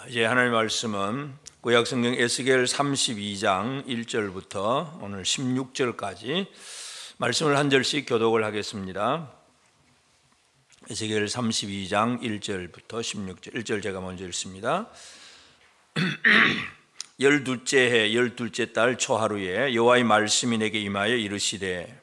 이제 하나님의 말씀은 구약성경 에스겔 32장 1절부터 오늘 16절까지 말씀을 한 절씩 교독을 하겠습니다. 에스겔 32장 1절부터 16절, 1절 제가 먼저 읽습니다. 12째 해 12째 달 초하루에 여호와의 말씀이 내게 임하여 이르시되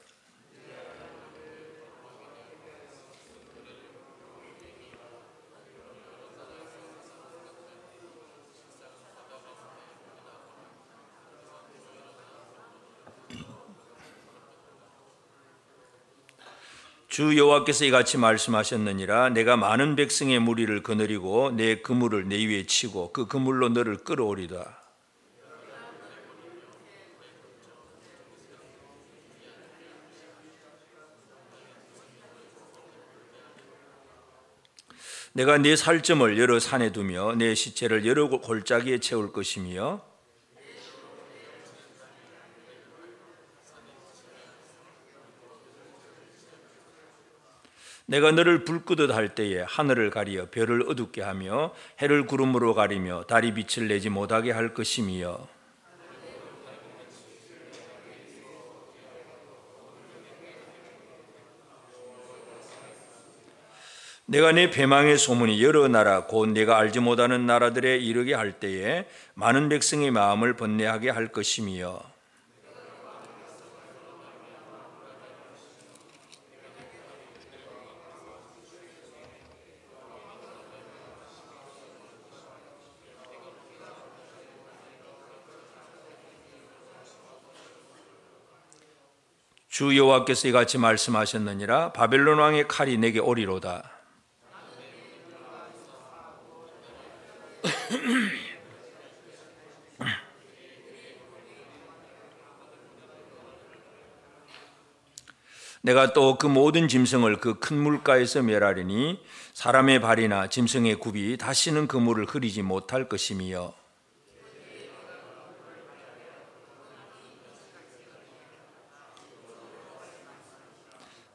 주 여호와께서 이같이 말씀하셨느니라. 내가 많은 백성의 무리를 거느리고 내 그물을 내 위에 치고 그 그물로 너를 끌어오리다. 내가 네 살점을 여러 산에 두며 내 시체를 여러 골짜기에 채울 것이며 내가 너를 불 끄듯 할 때에 하늘을 가리어 별을 어둡게 하며 해를 구름으로 가리며 달이 빛을 내지 못하게 할 것이며 내가 내 패망의 소문이 여러 나라 곧 내가 알지 못하는 나라들에 이르게 할 때에 많은 백성의 마음을 번뇌하게 할 것이며 주 여호와께서 이같이 말씀하셨느니라. 바벨론 왕의 칼이 내게 오리로다. 내가 또 그 모든 짐승을 그 큰 물가에서 멸하리니 사람의 발이나 짐승의 굽이 다시는 그 물을 흐리지 못할 것이며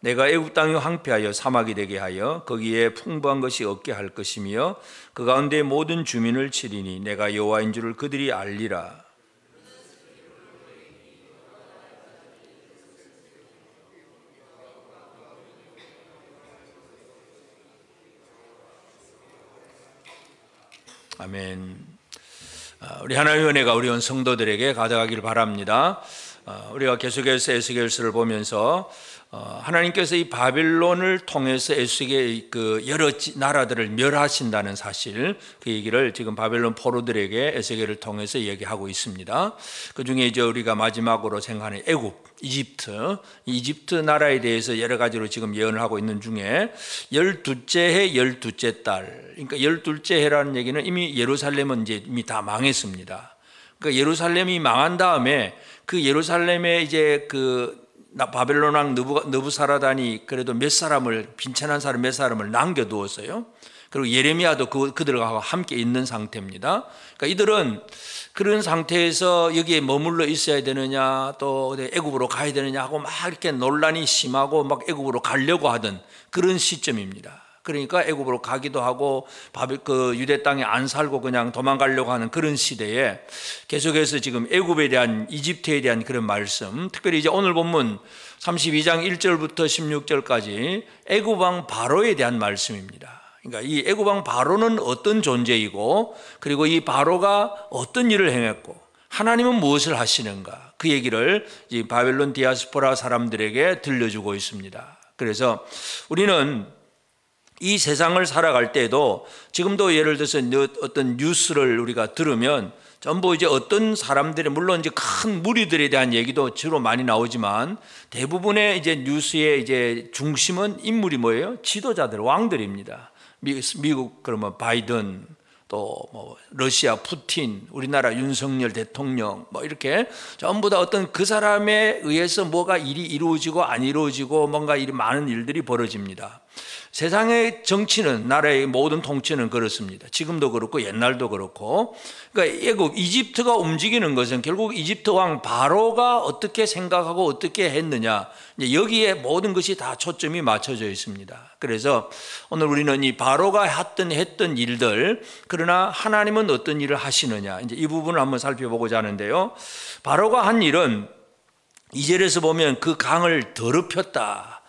내가 애굽 땅이 황폐하여 사막이 되게 하여 거기에 풍부한 것이 없게 할 것이며 그 가운데 모든 주민을 치리니 내가 여호와인 줄을 그들이 알리라. 아멘. 우리 하나님의 은혜가 우리 온 성도들에게 가득하기를 바랍니다. 우리가 계속해서 에스겔서를 보면서 하나님께서 이 바벨론을 통해서 에스겔의 그 여러 나라들을 멸하신다는 사실, 그 얘기를 지금 바벨론 포로들에게 에스겔을 통해서 얘기하고 있습니다. 그 중에 이제 우리가 마지막으로 생각하는 애굽, 이집트 나라에 대해서 여러 가지로 지금 예언을 하고 있는 중에 12째 해 12째 달, 그러니까 12째 해라는 얘기는 이미 예루살렘은 이제 이미 다 망했습니다. 그러니까 예루살렘이 망한 다음에 그 예루살렘에 이제 그 바벨론 왕 느부사라단이 그래도 빈천한 사람 몇 사람을 남겨두었어요. 그리고 예레미야도 그들과 함께 있는 상태입니다. 그러니까 이들은 그런 상태에서 여기에 머물러 있어야 되느냐 또 애굽으로 가야 되느냐 하고 막 이렇게 논란이 심하고 막 애굽으로 가려고 하던 그런 시점입니다. 그러니까 애굽으로 가기도 하고 그 유대 땅에 안 살고 그냥 도망가려고 하는 그런 시대에 계속해서 지금 애굽에 대한, 이집트에 대한 그런 말씀, 특별히 이제 오늘 본문 32장 1절부터 16절까지 애굽 왕 바로에 대한 말씀입니다. 그러니까 이 애굽 왕 바로는 어떤 존재이고 그리고 이 바로가 어떤 일을 행했고 하나님은 무엇을 하시는가, 그 얘기를 이 바벨론 디아스포라 사람들에게 들려주고 있습니다. 그래서 우리는 이 세상을 살아갈 때에도 지금도 예를 들어서 어떤 뉴스를 우리가 들으면 전부 이제 어떤 사람들의, 물론 이제 큰 무리들에 대한 얘기도 주로 많이 나오지만 대부분의 이제 뉴스의 이제 중심은 인물이 뭐예요? 지도자들, 왕들입니다. 미국 그러면 바이든, 또 뭐 러시아 푸틴, 우리나라 윤석열 대통령, 뭐 이렇게 전부 다 어떤 그 사람에 의해서 뭐가 일이 이루어지고 안 이루어지고 뭔가 많은 일들이 벌어집니다. 세상의 정치는, 나라의 모든 통치는 그렇습니다. 지금도 그렇고 옛날도 그렇고. 그러니까 애굽, 이집트가 움직이는 것은 결국 이집트 왕 바로가 어떻게 생각하고 어떻게 했느냐, 이제 여기에 모든 것이 다 초점이 맞춰져 있습니다. 그래서 오늘 우리는 이 바로가 했던 일들, 그러나 하나님은 어떤 일을 하시느냐, 이제 이 부분을 한번 살펴보고자 하는데요. 바로가 한 일은 2절에서 보면 그 강을 더럽혔다.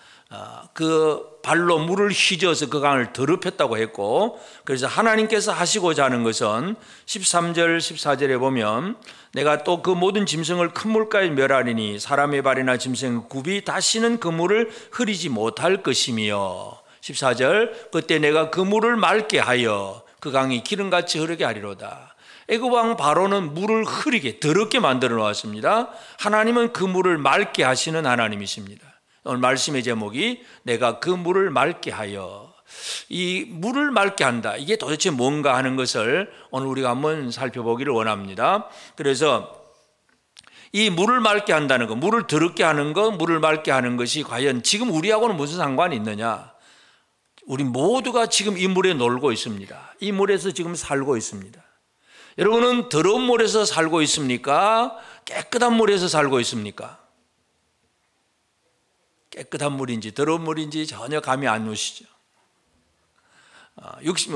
그 발로 물을 휘저어서 그 강을 더럽혔다고 했고, 그래서 하나님께서 하시고자 하는 것은 13절 14절에 보면 내가 또 그 모든 짐승을 큰 물가에 멸하리니 사람의 발이나 짐승의 굽이 다시는 그 물을 흐리지 못할 것이며, 14절 그때 내가 그 물을 맑게 하여 그 강이 기름같이 흐르게 하리로다. 애굽 왕 바로는 물을 흐리게 더럽게 만들어 놓았습니다. 하나님은 그 물을 맑게 하시는 하나님이십니다. 오늘 말씀의 제목이 내가 그 물을 맑게 하여, 이 물을 맑게 한다, 이게 도대체 뭔가 하는 것을 오늘 우리가 한번 살펴보기를 원합니다. 그래서 이 물을 맑게 한다는 것, 물을 더럽게 하는 것, 물을 맑게 하는 것이 과연 지금 우리하고는 무슨 상관이 있느냐? 우리 모두가 지금 이 물에 놀고 있습니다. 이 물에서 지금 살고 있습니다. 여러분은 더러운 물에서 살고 있습니까? 깨끗한 물에서 살고 있습니까? 깨끗한 물인지 더러운 물인지 전혀 감이 안 오시죠.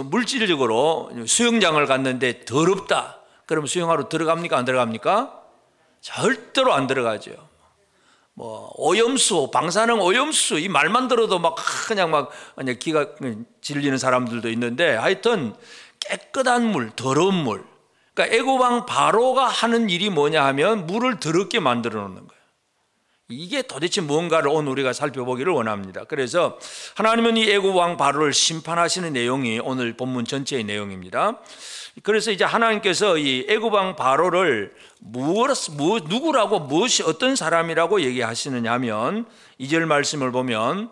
물질적으로 수영장을 갔는데 더럽다, 그럼 수영하러 들어갑니까? 안 들어갑니까? 절대로 안 들어가죠. 오염수, 방사능 오염수, 이 말만 들어도 그냥 기가 질리는 사람들도 있는데, 하여튼 깨끗한 물, 더러운 물. 그러니까 애굽 왕 바로가 하는 일이 뭐냐 하면 물을 더럽게 만들어 놓는 거예요. 이게 도대체 뭔가를 오늘 우리가 살펴보기를 원합니다. 그래서 하나님은 이 애굽 왕 바로를 심판하시는 내용이 오늘 본문 전체의 내용입니다. 그래서 이제 하나님께서 이 애굽 왕 바로를 누구라고, 무엇이 어떤 사람이라고 얘기하시느냐 하면 2절 말씀을 보면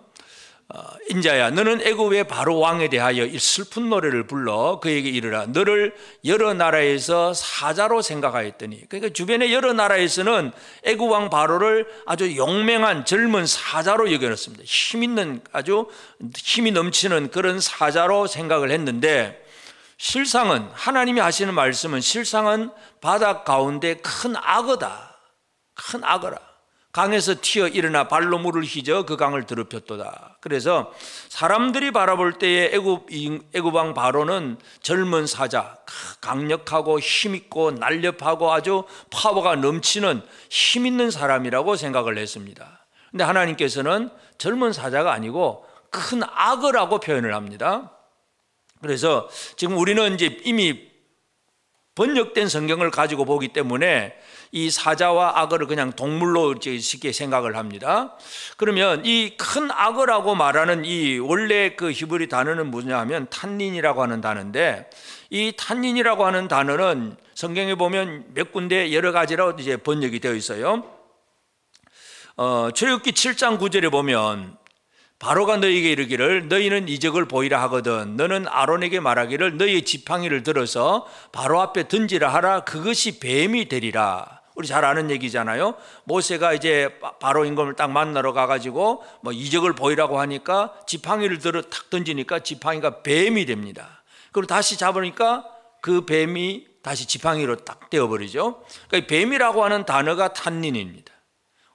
인자야 너는 애굽의 바로 왕에 대하여 이 슬픈 노래를 불러 그에게 이르라. 너를 여러 나라에서 사자로 생각하였더니, 그러니까 주변의 여러 나라에서는 애굽 왕 바로를 아주 용맹한 젊은 사자로 여겨놨습니다. 힘 있는, 아주 힘이 넘치는 그런 사자로 생각을 했는데, 실상은 하나님이 하시는 말씀은 실상은 바다 가운데 큰 악어다. 큰 악어라. 강에서 튀어 일어나 발로 물을 휘저 그 강을 더럽혔도다. 그래서 사람들이 바라볼 때에 애굽 왕 바로는 젊은 사자, 강력하고 힘있고 날렵하고 아주 파워가 넘치는 힘있는 사람이라고 생각을 했습니다. 그런데 하나님께서는 젊은 사자가 아니고 큰 악어라고 표현을 합니다. 그래서 지금 우리는 이제 이미 번역된 성경을 가지고 보기 때문에 이 사자와 악어를 그냥 동물로 쉽게 생각을 합니다. 그러면 이 큰 악어라고 말하는 이 원래 그 히브리 단어는 뭐냐 하면 탄닌이라고 하는 단어인데, 이 탄닌이라고 하는 단어는 성경에 보면 몇 군데 여러 가지로 이제 번역이 되어 있어요. 출애굽기 7장 9절에 보면 바로가 너희에게 이르기를 너희는 이적을 보이라 하거든 너는 아론에게 말하기를 너희의 지팡이를 들어서 바로 앞에 던지라 하라. 그것이 뱀이 되리라. 우리 잘 아는 얘기잖아요. 모세가 이제 바로 임금을 딱 만나러 가가지고 이적을 보이라고 하니까 지팡이를 들어 탁 던지니까 지팡이가 뱀이 됩니다. 그리고 다시 잡으니까 그 뱀이 다시 지팡이로 딱 되어버리죠. 그러니까 뱀이라고 하는 단어가 탄닌입니다.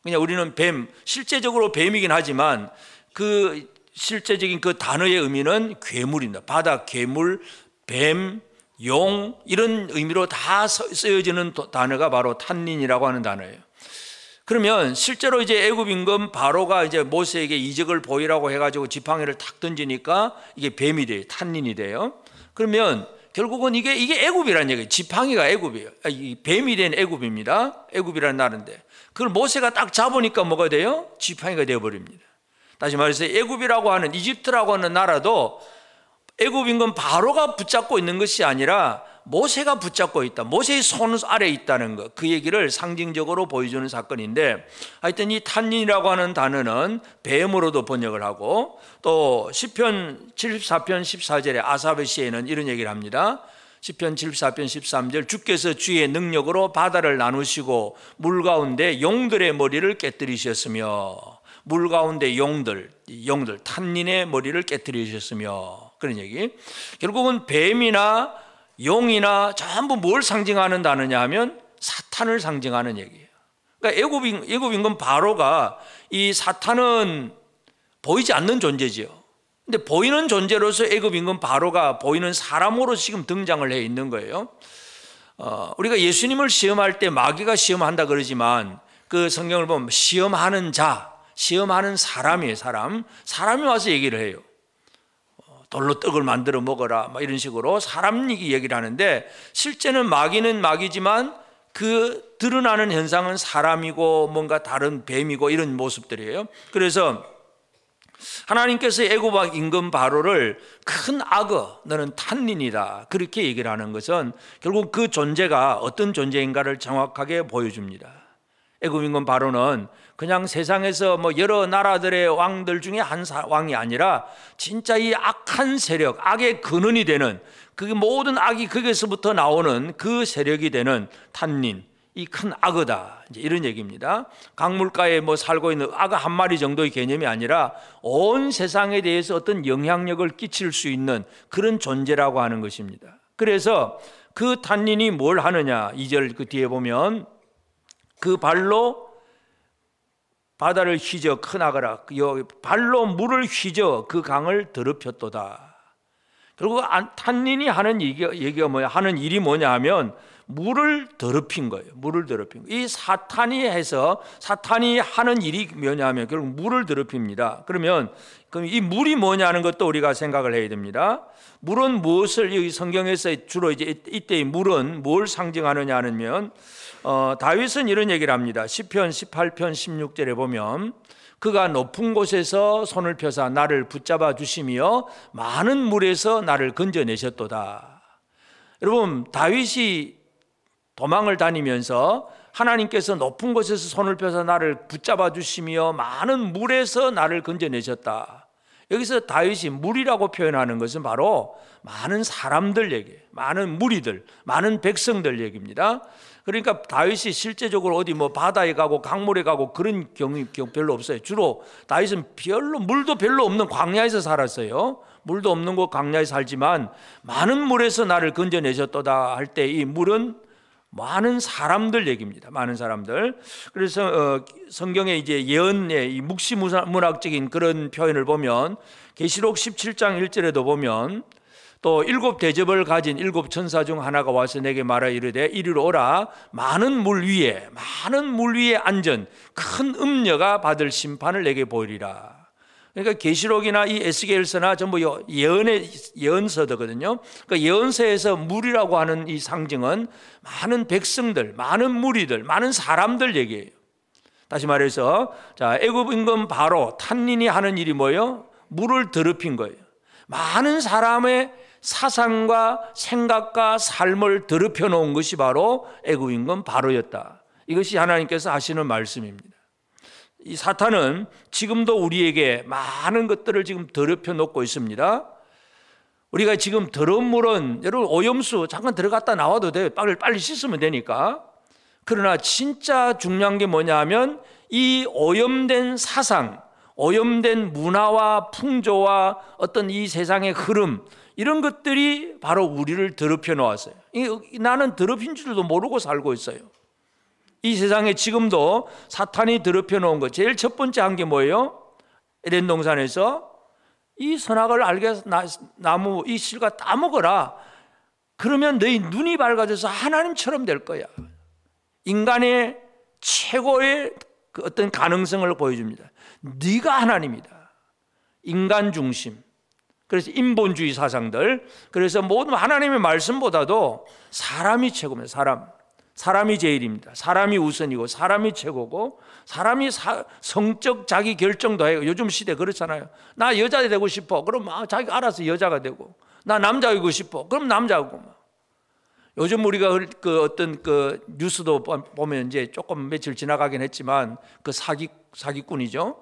그냥 우리는 뱀, 실제적으로 뱀이긴 하지만 그 실제적인 그 단어의 의미는 괴물입니다. 바다 괴물, 뱀, 용, 이런 의미로 다 쓰여지는 단어가 바로 탄닌이라고 하는 단어예요. 그러면 실제로 이제 애굽 임금 바로가 이제 모세에게 이적을 보이라고 해가지고 지팡이를 탁 던지니까 이게 뱀이 돼요. 탄닌이 돼요. 그러면 결국은 이게 애굽이라는 얘기예요. 지팡이가 애굽이에요. 이 뱀이 된 애굽입니다. 애굽이라는 나라인데 그걸 모세가 딱 잡으니까 뭐가 돼요? 지팡이가 되어버립니다. 다시 말해서 애굽이라고 하는, 이집트라고 하는 나라도 애굽 임금 바로가 붙잡고 있는 것이 아니라 모세가 붙잡고 있다, 모세의 손 아래에 있다는 것, 그 얘기를 상징적으로 보여주는 사건인데, 하여튼 이 탄닌이라고 하는 단어는 뱀으로도 번역을 하고, 또 시편 74편 14절에 아사베 시에는 이런 얘기를 합니다. 시편 74편 13절 주께서 주의 능력으로 바다를 나누시고 물 가운데 용들의 머리를 깨뜨리셨으며, 물 가운데 용들 탄닌의 머리를 깨뜨리셨으며, 그런 얘기. 결국은 뱀이나 용이나 전부 뭘 상징하는 단어냐 하면 사탄을 상징하는 얘기예요. 그러니까 애굽 임금 바로가, 이 사탄은 보이지 않는 존재지요. 근데 보이는 존재로서 애굽 임금 바로가 보이는 사람으로 지금 등장을 해 있는 거예요. 우리가 예수님을 시험할 때 마귀가 시험한다 그러지만 그 성경을 보면 시험하는 자, 시험하는 사람이에요. 사람이 와서 얘기를 해요. 돌로 떡을 만들어 먹어라, 막 이런 식으로 사람 얘기를 하는데, 실제는 마귀는 마귀지만 그 드러나는 현상은 사람이고 뭔가 다른 뱀이고 이런 모습들이에요. 그래서 하나님께서 애굽 임금 바로를 큰 악어, 너는 탄닌이다, 그렇게 얘기를 하는 것은 결국 그 존재가 어떤 존재인가를 정확하게 보여줍니다. 애굽 임금 바로는 그냥 세상에서 뭐 여러 나라들의 왕들 중에 한 왕이 아니라 진짜 이 악한 세력, 악의 근원이 되는, 그 모든 악이 거기서부터 나오는 그 세력이 되는 탄닌, 이 큰 악어다, 이제 이런 얘기입니다. 강물가에 뭐 살고 있는 악어 한 마리 정도의 개념이 아니라 온 세상에 대해서 어떤 영향력을 끼칠 수 있는 그런 존재라고 하는 것입니다. 그래서 그 탄닌이 뭘 하느냐, 2절 그 뒤에 보면 그 발로 바다를 휘저, 큰 악어라, 발로 물을 휘저 그 강을 더럽혔도다. 그리고 탄닌이 하는 얘기가 뭐야? 하는 일이 뭐냐 하면 물을 더럽힌 거예요. 물을 더럽힌 거예요. 이 사탄이 하는 일이 뭐냐 하면 결국 물을 더럽힙니다. 그럼 이 물이 뭐냐는 것도 우리가 생각을 해야 됩니다. 물은 무엇을, 여기 성경에서 주로 이제 이때의 물은 뭘 상징하느냐 하면 다윗은 이런 얘기를 합니다. 시편 18편 16절에 보면 그가 높은 곳에서 손을 펴사 나를 붙잡아 주시며 많은 물에서 나를 건져내셨도다. 여러분, 다윗이 도망을 다니면서 하나님께서 높은 곳에서 손을 펴서 나를 붙잡아 주시며 많은 물에서 나를 건져내셨다. 여기서 다윗이 물이라고 표현하는 것은 바로 많은 사람들 얘기예요. 많은 무리들, 많은 백성들 얘기입니다. 그러니까 다윗이 실제적으로 어디 뭐 바다에 가고 강물에 가고 그런 경우 별로 없어요. 주로 다윗은 물도 별로 없는 광야에서 살았어요. 물도 없는 곳 광야에 살지만 많은 물에서 나를 건져내셨도다 할 때 이 물은 많은 사람들 얘기입니다. 많은 사람들. 그래서 성경에 이제 예언의 이 묵시문학적인 그런 표현을 보면 계시록 17장 1절에도 보면 또 7 대접을 가진 7 천사 중 하나가 와서 내게 말하 이르되 이리로 오라. 많은 물 위에 앉은 큰 음녀가 받을 심판을 내게 보이리라. 그러니까 계시록이나 이 에스겔서나 전부 예언서거든요. 그러니까 예언서에서 물이라고 하는 이 상징은 많은 백성들, 많은 무리들, 많은 사람들 얘기예요. 다시 말해서 애굽 임금 바로 탄닌이 하는 일이 뭐예요? 물을 더럽힌 거예요. 많은 사람의 사상과 생각과 삶을 더럽혀 놓은 것이 바로 애굽 임금 바로였다. 이것이 하나님께서 하시는 말씀입니다. 이 사탄은 지금도 우리에게 많은 것들을 지금 더럽혀 놓고 있습니다. 우리가 지금 더러운 물은 여러분 오염수 잠깐 들어갔다 나와도 돼요. 빨리 씻으면 되니까. 그러나 진짜 중요한 게 뭐냐 하면 이 오염된 사상, 오염된 문화와 풍조와 어떤 이 세상의 흐름, 이런 것들이 바로 우리를 더럽혀 놓았어요. 나는 더럽힌 줄도 모르고 살고 있어요. 이 세상에 지금도 사탄이 더럽혀 놓은 것, 제일 첫 번째 한 게 뭐예요? 에덴 동산에서 이 선악을 알게 해서 나무 이 실과 따먹어라. 그러면 너희 눈이 밝아져서 하나님처럼 될 거야. 인간의 최고의 그 어떤 가능성을 보여줍니다. 네가 하나님이다. 인간 중심. 그래서 인본주의 사상들. 그래서 모든 하나님의 말씀보다도 사람이 최고입니다. 사람이 제일입니다. 사람이 우선이고 사람이 최고고 사람이 성적 자기 결정도 해요. 요즘 시대 그렇잖아요. 나 여자 되고 싶어. 그럼 자기 알아서 여자가 되고, 나 남자이고 싶어. 그럼 남자고. 요즘 우리가 어떤 뉴스도 보면 이제 조금 며칠 지나가긴 했지만 그 사기꾼이죠.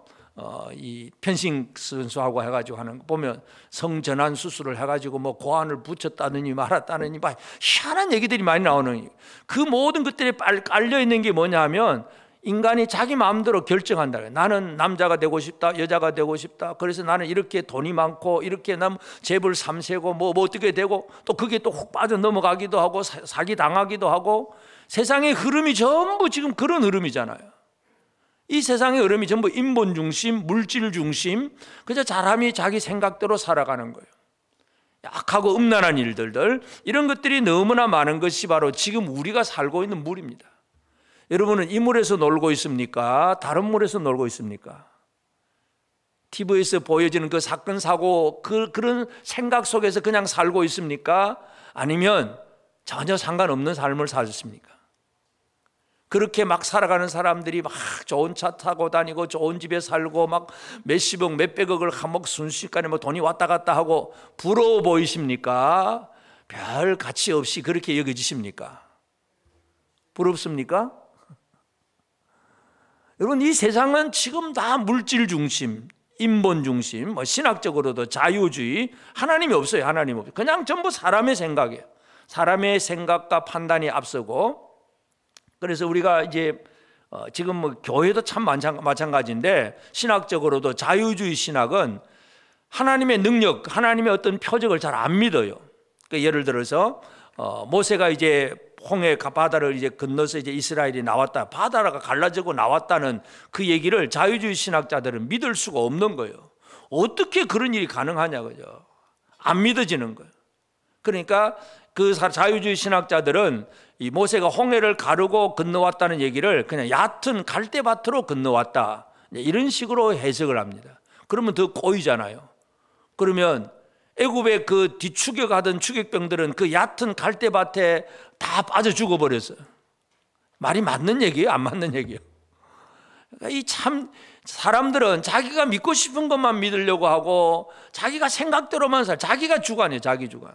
이 펜싱 선수하고 해가지고 하는 거 보면 성전환 수술을 해가지고 뭐 고환을 붙였다느니 말았다느니 막 희한한 얘기들이 많이 나오는, 그 모든 것들이 깔려 있는 게 뭐냐 하면 인간이 자기 마음대로 결정한다. 나는 남자가 되고 싶다, 여자가 되고 싶다. 그래서 나는 이렇게 돈이 많고 이렇게 남 재벌 3세고 뭐 어떻게 되고, 또 그게 또 훅 빠져 넘어가기도 하고 사기 당하기도 하고, 세상의 흐름이 전부 지금 그런 흐름이잖아요. 이 세상의 흐름이 전부 인본 중심, 물질 중심, 그저 사람이 자기 생각대로 살아가는 거예요. 약하고 음란한 일들, 이런 것들이 너무나 많은 것이 바로 지금 우리가 살고 있는 물입니다. 여러분은 이 물에서 놀고 있습니까? 다른 물에서 놀고 있습니까? TV에서 보여지는 그 사건 사고 그런 생각 속에서 그냥 살고 있습니까? 아니면 전혀 상관없는 삶을 사셨습니까? 그렇게 막 살아가는 사람들이 막 좋은 차 타고 다니고 좋은 집에 살고 막 몇십억 몇백억을 한몫 순식간에 뭐 돈이 왔다 갔다 하고 부러워 보이십니까? 별 가치 없이 그렇게 여겨지십니까? 부럽습니까? 여러분, 이 세상은 지금 다 물질 중심, 인본 중심, 뭐 신학적으로도 자유주의, 하나님이 없어요. 하나님 없어요. 그냥 전부 사람의 생각이에요. 사람의 생각과 판단이 앞서고, 그래서 우리가 이제 지금 뭐 교회도 참 마찬가지인데, 신학적으로도 자유주의 신학은 하나님의 능력, 하나님의 어떤 표적을 잘 안 믿어요. 그러니까 예를 들어서 모세가 이제 홍해 바다를 이제 건너서 이제 이스라엘이 나왔다, 바다가 갈라지고 나왔다는 그 얘기를 자유주의 신학자들은 믿을 수가 없는 거예요. 어떻게 그런 일이 가능하냐, 그죠? 안 믿어지는 거예요. 그러니까 그 자유주의 신학자들은 이 모세가 홍해를 가르고 건너왔다는 얘기를 그냥 얕은 갈대밭으로 건너왔다, 이런 식으로 해석을 합니다. 그러면 더 꼬이잖아요. 그러면 애굽의 그 뒤추격하던 추격병들은 그 얕은 갈대밭에 다 빠져 죽어버렸어요. 말이 맞는 얘기예요? 안 맞는 얘기예요? 그러니까 이 참 사람들은 자기가 믿고 싶은 것만 믿으려고 하고 자기가 생각대로만 자기가 주관이에요. 자기 주관.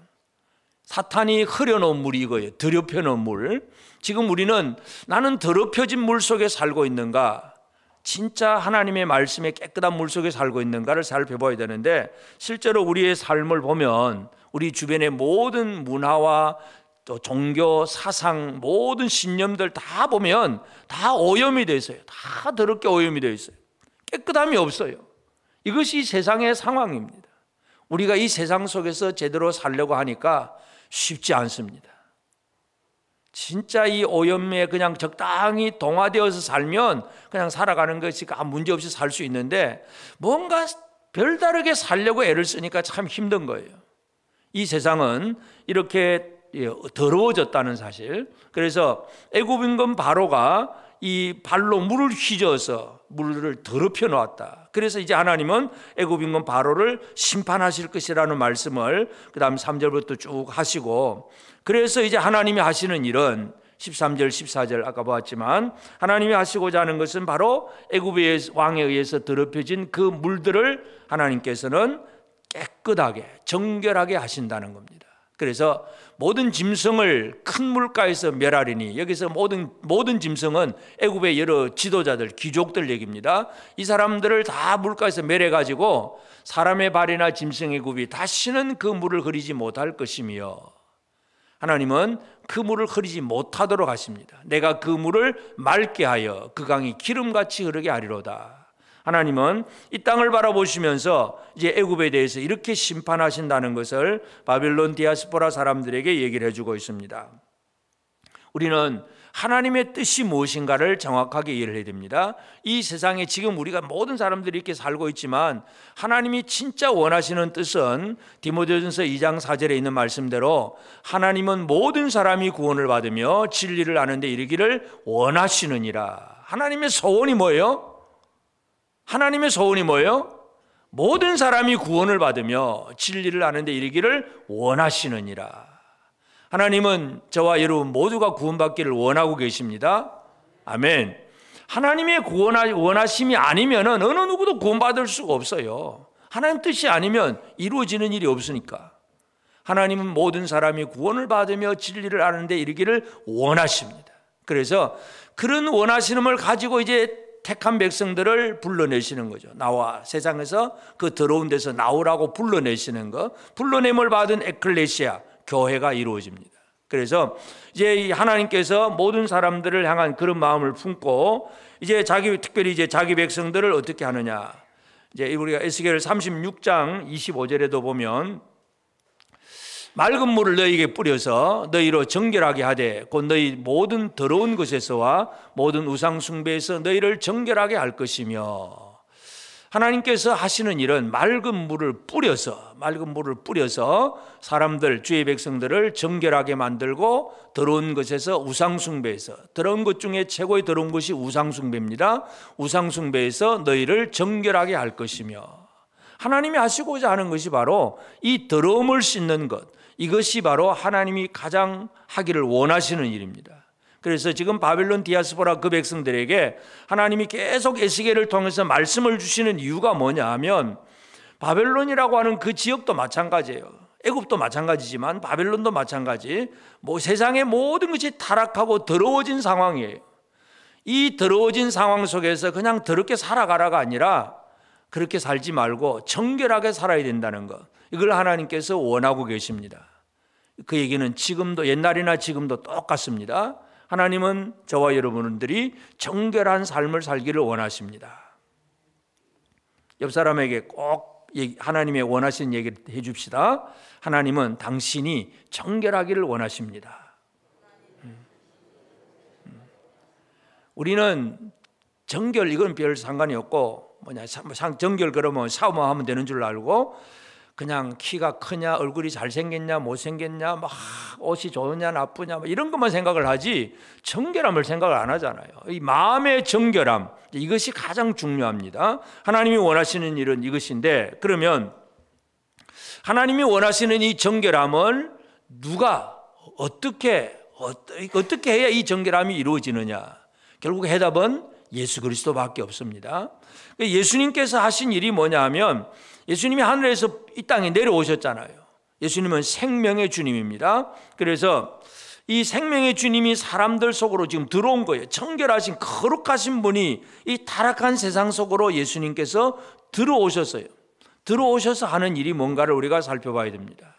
사탄이 흐려놓은 물이 이거예요. 더럽혀놓은 물. 지금 우리는 나는 더럽혀진 물 속에 살고 있는가, 진짜 하나님의 말씀에 깨끗한 물 속에 살고 있는가를 살펴봐야 되는데, 실제로 우리의 삶을 보면 우리 주변의 모든 문화와 또 종교, 사상, 모든 신념들 다 보면 다 오염이 되어 있어요. 다 더럽게 오염이 되어 있어요. 깨끗함이 없어요. 이것이 세상의 상황입니다. 우리가 이 세상 속에서 제대로 살려고 하니까 쉽지 않습니다. 진짜 이 오염에 그냥 적당히 동화되어서 살면 그냥 살아가는 것이 아무 문제 없이 살 수 있는데, 뭔가 별다르게 살려고 애를 쓰니까 참 힘든 거예요. 이 세상은 이렇게 더러워졌다는 사실. 그래서 애굽인군 바로가 이 발로 물을 휘저어서 물을 더럽혀 놓았다. 그래서 이제 하나님은 애굽인군 바로를 심판하실 것이라는 말씀을 그 다음 3절부터 쭉 하시고, 그래서 이제 하나님이 하시는 일은 13절 14절 아까 보았지만, 하나님이 하시고자 하는 것은 바로 애굽의 왕에 의해서 더럽혀진 그 물들을 하나님께서는 깨끗하게 정결하게 하신다는 겁니다. 그래서 모든 짐승을 큰 물가에서 멸하리니, 여기서 모든 짐승은 애굽의 여러 지도자들, 귀족들 얘기입니다. 이 사람들을 다 물가에서 멸해가지고 사람의 발이나 짐승의 굽이 다시는 그 물을 흐리지 못할 것이며, 하나님은 그 물을 흐리지 못하도록 하십니다. 내가 그 물을 맑게 하여 그 강이 기름같이 흐르게 하리로다. 하나님은 이 땅을 바라보시면서 이제 애굽에 대해서 이렇게 심판하신다는 것을 바빌론 디아스포라 사람들에게 얘기를 해주고 있습니다. 우리는 하나님의 뜻이 무엇인가를 정확하게 이해를 해야 됩니다. 이 세상에 지금 우리가 모든 사람들이 이렇게 살고 있지만, 하나님이 진짜 원하시는 뜻은 디모데전서 2장 4절에 있는 말씀대로 하나님은 모든 사람이 구원을 받으며 진리를 아는 데 이르기를 원하시느니라. 하나님의 소원이 뭐예요? 하나님의 소원이 뭐예요? 모든 사람이 구원을 받으며 진리를 아는 데 이르기를 원하시느니라. 하나님은 저와 여러분 모두가 구원받기를 원하고 계십니다. 아멘. 하나님의 원하심이 아니면 어느 누구도 구원받을 수가 없어요. 하나님 뜻이 아니면 이루어지는 일이 없으니까. 하나님은 모든 사람이 구원을 받으며 진리를 아는 데 이르기를 원하십니다. 그래서 그런 원하시는을 가지고 이제 택한 백성들을 불러내시는 거죠. 나와, 세상에서 그 더러운 데서 나오라고 불러내시는 거. 불러냄을 받은 에클레시아, 교회가 이루어집니다. 그래서 이제 하나님께서 모든 사람들을 향한 그런 마음을 품고 이제 특별히 이제 자기 백성들을 어떻게 하느냐. 이제 우리가 에스겔 36장 25절에도 보면 맑은 물을 너희에게 뿌려서 너희로 정결하게 하되 곧 너희 모든 더러운 것에서와 모든 우상 숭배에서 너희를 정결하게 할 것이며, 하나님께서 하시는 일은 맑은 물을 뿌려서 사람들, 주의 백성들을 정결하게 만들고 더러운 것에서 우상 숭배에서, 더러운 것 중에 최고의 더러운 것이 우상 숭배입니다. 우상 숭배에서 너희를 정결하게 할 것이며, 하나님이 하시고자 하는 것이 바로 이 더러움을 씻는 것, 이것이 바로 하나님이 가장 하기를 원하시는 일입니다. 그래서 지금 바벨론 디아스포라 그 백성들에게 하나님이 계속 에스겔을 통해서 말씀을 주시는 이유가 뭐냐 하면, 바벨론이라고 하는 그 지역도 마찬가지예요. 애굽도 마찬가지지만 바벨론도 마찬가지, 세상의 모든 것이 타락하고 더러워진 상황이에요. 이 더러워진 상황 속에서 그냥 더럽게 살아가라가 아니라 그렇게 살지 말고 정결하게 살아야 된다는 것, 이걸 하나님께서 원하고 계십니다. 그 얘기는 지금도, 옛날이나 지금도 똑같습니다. 하나님은 저와 여러분들이 정결한 삶을 살기를 원하십니다. 옆 사람에게 꼭 하나님의 원하시는 얘기를 해줍시다. 하나님은 당신이 정결하기를 원하십니다. 우리는 정결, 이건 별 상관이 없고, 정결 그러면 샤워만 하면 되는 줄 알고 그냥 키가 크냐, 얼굴이 잘생겼냐, 못생겼냐, 막 옷이 좋으냐, 나쁘냐, 이런 것만 생각을 하지 정결함을 생각을 안 하잖아요. 이 마음의 정결함, 이것이 가장 중요합니다. 하나님이 원하시는 일은 이것인데, 그러면 하나님이 원하시는 이 정결함을 누가 어떻게 해야 이 정결함이 이루어지느냐? 결국 해답은 예수 그리스도밖에 없습니다. 예수님께서 하신 일이 뭐냐 하면, 예수님이 하늘에서 이 땅에 내려오셨잖아요. 예수님은 생명의 주님입니다. 그래서 이 생명의 주님이 사람들 속으로 지금 들어온 거예요. 정결하신 거룩하신 분이 이 타락한 세상 속으로 예수님께서 들어오셨어요. 들어오셔서 하는 일이 뭔가를 우리가 살펴봐야 됩니다.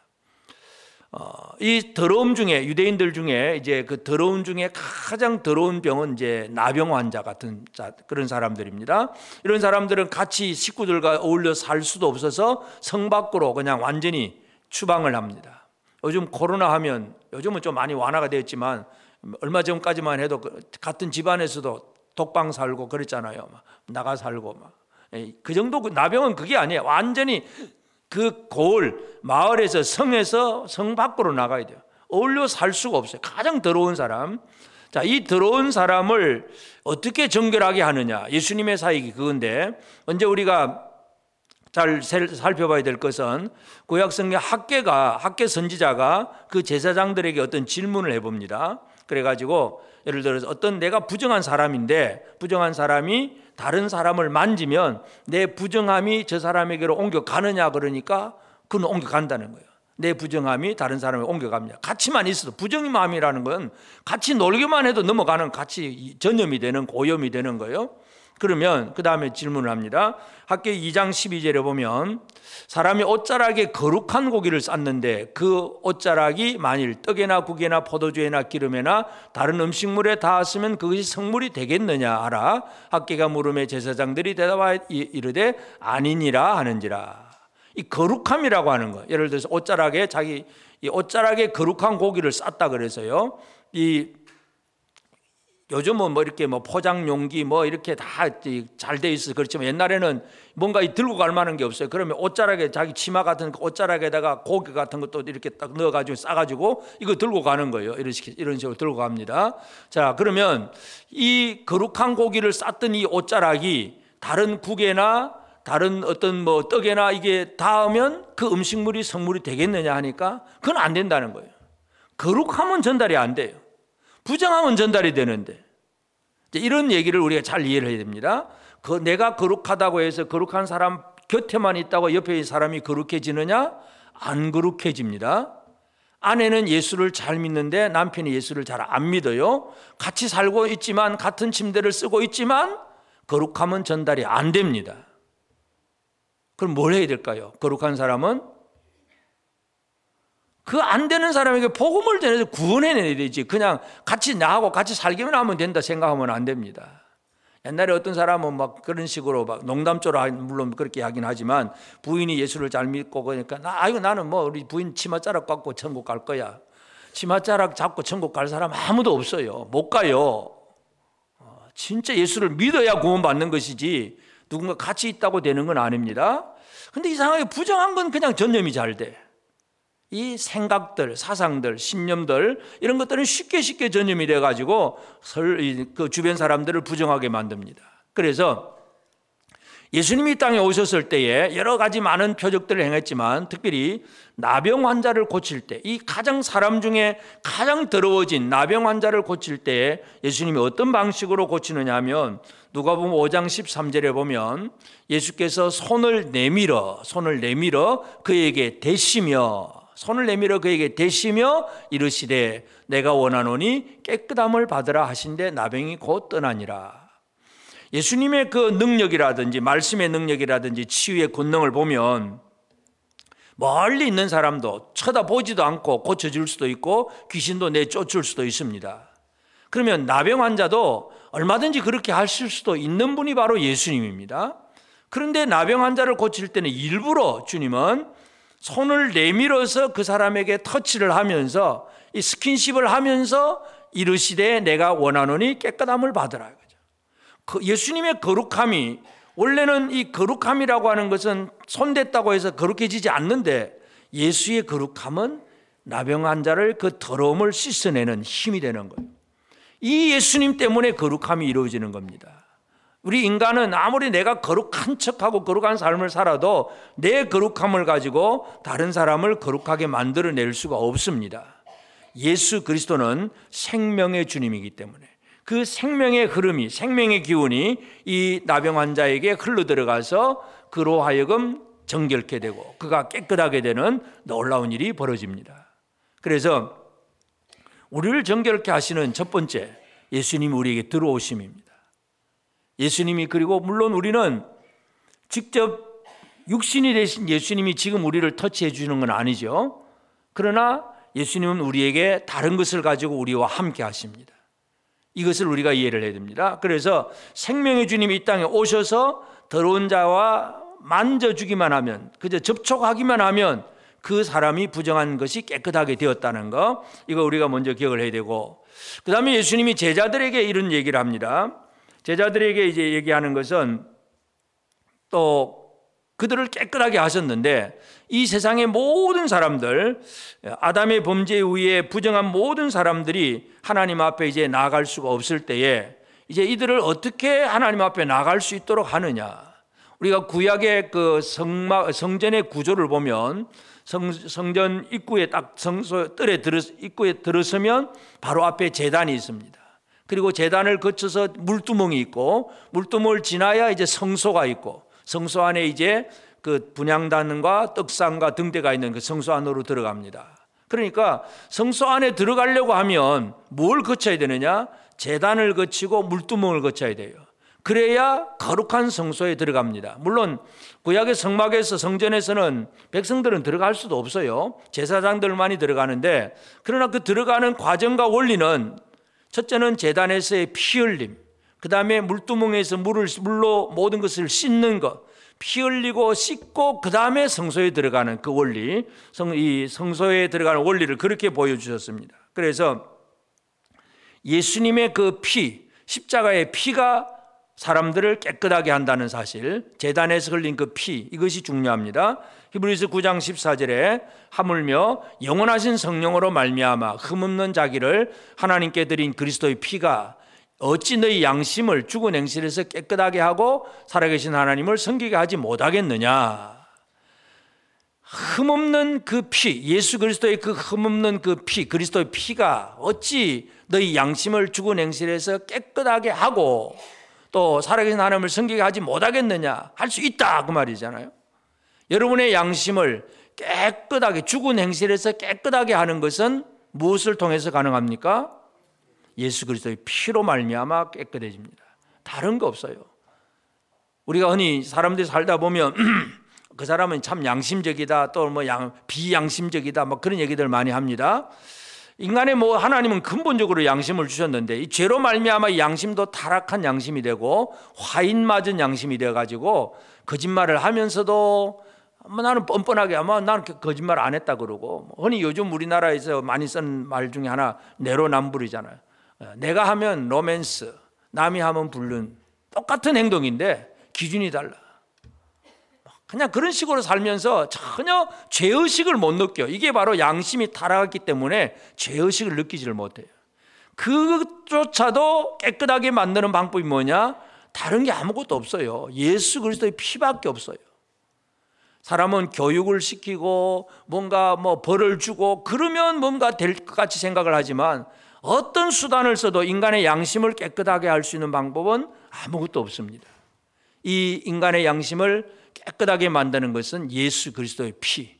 이 더러움 중에, 유대인들 중에 이제 그 더러움 중에 가장 더러운 병은 이제 나병 환자 같은 그런 사람들입니다. 이런 사람들은 같이 식구들과 어울려 살 수도 없어서 성 밖으로 그냥 완전히 추방을 합니다. 요즘 코로나 하면, 요즘은 좀 많이 완화가 되었지만 얼마 전까지만 해도 같은 집안에서도 독방 살고 그랬잖아요. 나가 살고 그 정도. 나병은 그게 아니에요. 완전히 그 마을에서, 성에서 성 밖으로 나가야 돼요. 어울려 살 수가 없어요. 가장 더러운 사람. 자, 이 더러운 사람을 어떻게 정결하게 하느냐? 예수님의 사역이 그건데, 먼저 우리가 잘 살펴봐야 될 것은 구약성경 학개 선지자가 그 제사장들에게 어떤 질문을 해봅니다. 그래가지고 예를 들어서 어떤 내가 부정한 사람인데, 부정한 사람이 다른 사람을 만지면 내 부정함이 저 사람에게로 옮겨가느냐, 그러니까 그는 옮겨간다는 거예요. 내 부정함이 다른 사람에 옮겨갑니다. 같이만 있어도, 부정의 마음이라는 건 같이 놀기만 해도 넘어가는, 같이 전염이 되는, 고염이 되는 거예요. 그러면 그 다음에 질문을 합니다. 학기 2장 12절에 보면, 사람이 옷자락에 거룩한 고기를 쌌는데 그 옷자락이 만일 떡에나 국에나 포도주에나 기름에나 다른 음식물에 닿았으면 그것이 성물이 되겠느냐 하라. 학계가 물음에 제사장들이 대답하여 이르되 아니니라 하는지라. 이 거룩함이라고 하는 거, 예를 들어서 옷자락에 이 옷자락에 거룩한 고기를 쌌다 그래서요, 요즘은 이렇게 포장 용기 이렇게 다 잘 돼 있어. 그렇지만 옛날에는 뭔가 들고 갈 만한 게 없어요. 그러면 옷자락에, 자기 치마 같은 옷자락에다가 고기 같은 것도 이렇게 딱 넣어가지고 싸가지고 이거 들고 가는 거예요. 이런 식으로 들고 갑니다. 자, 그러면 이 거룩한 고기를 쌌던 이 옷자락이 다른 국에나 다른 어떤 떡에나 이게 닿으면 그 음식물이 성물이 되겠느냐 하니까 그건 안 된다는 거예요. 거룩하면 전달이 안 돼요. 부정하면 전달이 되는데, 이런 얘기를 우리가 잘 이해를 해야 됩니다. 내가 거룩하다고 해서 거룩한 사람 곁에만 있다고 옆에 있는 사람이 거룩해지느냐? 안 거룩해집니다. 아내는 예수를 잘 믿는데 남편이 예수를 잘 안 믿어요. 같이 살고 있지만, 같은 침대를 쓰고 있지만 거룩함은 전달이 안 됩니다. 그럼 뭘 해야 될까요? 거룩한 사람은 그 안 되는 사람에게 복음을 전해서 구원해내야 되지. 그냥 같이 나하고 같이 살기만 하면 된다 생각하면 안 됩니다. 옛날에 어떤 사람은 막 그런 식으로 막 농담조로 물론 그렇게 하긴 하지만 부인이 예수를 잘 믿고 그러니까 나는 뭐 우리 부인 치맛자락 갖고 천국 갈 거야. 치맛자락 잡고 천국 갈 사람 아무도 없어요. 못 가요. 진짜 예수를 믿어야 구원받는 것이지 누군가 같이 있다고 되는 건 아닙니다. 근데 이상하게 부정한 건 그냥 전념이 잘 돼. 이 생각들, 사상들, 신념들 이런 것들은 쉽게 전염이 돼가지고 그 주변 사람들을 부정하게 만듭니다. 그래서 예수님이 이 땅에 오셨을 때에 여러 가지 많은 표적들을 행했지만 특별히 나병 환자를 고칠 때, 이 가장 사람 중에 가장 더러워진 나병 환자를 고칠 때에 예수님이 어떤 방식으로 고치느냐 하면 누가복음 5장 13절에 보면 예수께서 손을 내밀어 그에게 대시며 이르시되 내가 원하노니 깨끗함을 받으라 하신데 나병이 곧 떠나니라. 예수님의 그 능력이라든지 말씀의 능력이라든지 치유의 권능을 보면 멀리 있는 사람도 쳐다보지도 않고 고쳐줄 수도 있고 귀신도 내쫓을 수도 있습니다. 그러면 나병 환자도 얼마든지 그렇게 하실 수도 있는 분이 바로 예수님입니다. 그런데 나병 환자를 고칠 때는 일부러 주님은 손을 내밀어서 그 사람에게 터치를 하면서 이 스킨십을 하면서 이르시되 내가 원하노니 깨끗함을 받으라. 예수님의 거룩함이 원래는 이 거룩함이라고 하는 것은 손댔다고 해서 거룩해지지 않는데 예수의 거룩함은 나병 환자를 그 더러움을 씻어내는 힘이 되는 거예요. 이 예수님 때문에 거룩함이 이루어지는 겁니다. 우리 인간은 아무리 내가 거룩한 척하고 거룩한 삶을 살아도 내 거룩함을 가지고 다른 사람을 거룩하게 만들어낼 수가 없습니다. 예수 그리스도는 생명의 주님이기 때문에 그 생명의 흐름이, 생명의 기운이 이 나병 환자에게 흘러들어가서 그로 하여금 정결케 되고 그가 깨끗하게 되는 놀라운 일이 벌어집니다. 그래서 우리를 정결케 하시는 첫 번째, 예수님이 우리에게 들어오심입니다. 예수님이, 그리고 물론 우리는 직접 육신이 되신 예수님이 지금 우리를 터치해 주는 건 아니죠. 그러나 예수님은 우리에게 다른 것을 가지고 우리와 함께 하십니다. 이것을 우리가 이해를 해야 됩니다. 그래서 생명의 주님이 이 땅에 오셔서 더러운 자와 만져주기만 하면, 그저 접촉하기만 하면 그 사람이 부정한 것이 깨끗하게 되었다는 거, 이거 우리가 먼저 기억을 해야 되고, 그 다음에 예수님이 제자들에게 이런 얘기를 합니다. 제자들에게 이제 얘기하는 것은 또 그들을 깨끗하게 하셨는데 이 세상의 모든 사람들, 아담의 범죄 이후에 부정한 모든 사람들이 하나님 앞에 이제 나아갈 수가 없을 때에 이제 이들을 어떻게 하나님 앞에 나아갈 수 있도록 하느냐. 우리가 구약의 그 성전의 구조를 보면 성전 입구에 딱 입구에 들어서면 바로 앞에 제단이 있습니다. 그리고 제단을 거쳐서 물두멍이 있고 물두멍을 지나야 이제 성소가 있고 성소 안에 이제 그 분향단과 떡상과 등대가 있는 그 성소 안으로 들어갑니다. 그러니까 성소 안에 들어가려고 하면 뭘 거쳐야 되느냐? 제단을 거치고 물두멍을 거쳐야 돼요. 그래야 거룩한 성소에 들어갑니다. 물론 구약의 성막에서 성전에서는 백성들은 들어갈 수도 없어요. 제사장들만이 들어가는데, 그러나 그 들어가는 과정과 원리는 첫째는 제단에서의 피 흘림, 그 다음에 물두멍에서 물로 모든 것을 씻는 것, 피 흘리고 씻고 그 다음에 성소에 들어가는 그 원리, 이 성소에 들어가는 원리를 그렇게 보여주셨습니다. 그래서 예수님의 그 피, 십자가의 피가 사람들을 깨끗하게 한다는 사실, 제단에서 흘린 그 피, 이것이 중요합니다. 히브리서 9장 14절에 하물며 영원하신 성령으로 말미암아 흠없는 자기를 하나님께 드린 그리스도의 피가 어찌 너희 양심을 죽은 행실에서 깨끗하게 하고 살아계신 하나님을 섬기게 하지 못하겠느냐. 흠없는 그 피, 예수 그리스도의 그 흠없는 그 피, 그리스도의 피가 어찌 너희 양심을 죽은 행실에서 깨끗하게 하고 또 살아계신 하나님을 섬기게 하지 못하겠느냐. 할 수 있다, 그 말이잖아요. 여러분의 양심을 깨끗하게, 죽은 행실에서 깨끗하게 하는 것은 무엇을 통해서 가능합니까? 예수 그리스도의 피로 말미암아 깨끗해집니다. 다른 거 없어요. 우리가 흔히 사람들이 살다 보면 그 사람은 참 양심적이다, 또 뭐 비양심적이다, 뭐 그런 얘기들 많이 합니다. 인간의 하나님은 근본적으로 양심을 주셨는데 이 죄로 말미암아 양심도 타락한 양심이 되고 화인 맞은 양심이 되어 가지고 거짓말을 하면서도 나는 뻔뻔하게 나는 거짓말 안 했다 그러고, 흔히 요즘 우리나라에서 많이 쓰는 말 중에 하나 내로남불이잖아요. 내가 하면 로맨스, 남이 하면 불륜, 똑같은 행동인데 기준이 달라. 그냥 그런 식으로 살면서 전혀 죄의식을 못 느껴. 이게 바로 양심이 타락했기 때문에 죄의식을 느끼지를 못해요. 그조차도 깨끗하게 만드는 방법이 뭐냐? 다른 게 아무것도 없어요. 예수 그리스도의 피밖에 없어요. 사람은 교육을 시키고 뭔가 벌을 주고 그러면 뭔가 될 것 같이 생각을 하지만 어떤 수단을 써도 인간의 양심을 깨끗하게 할 수 있는 방법은 아무것도 없습니다. 이 인간의 양심을 깨끗하게 만드는 것은 예수 그리스도의 피,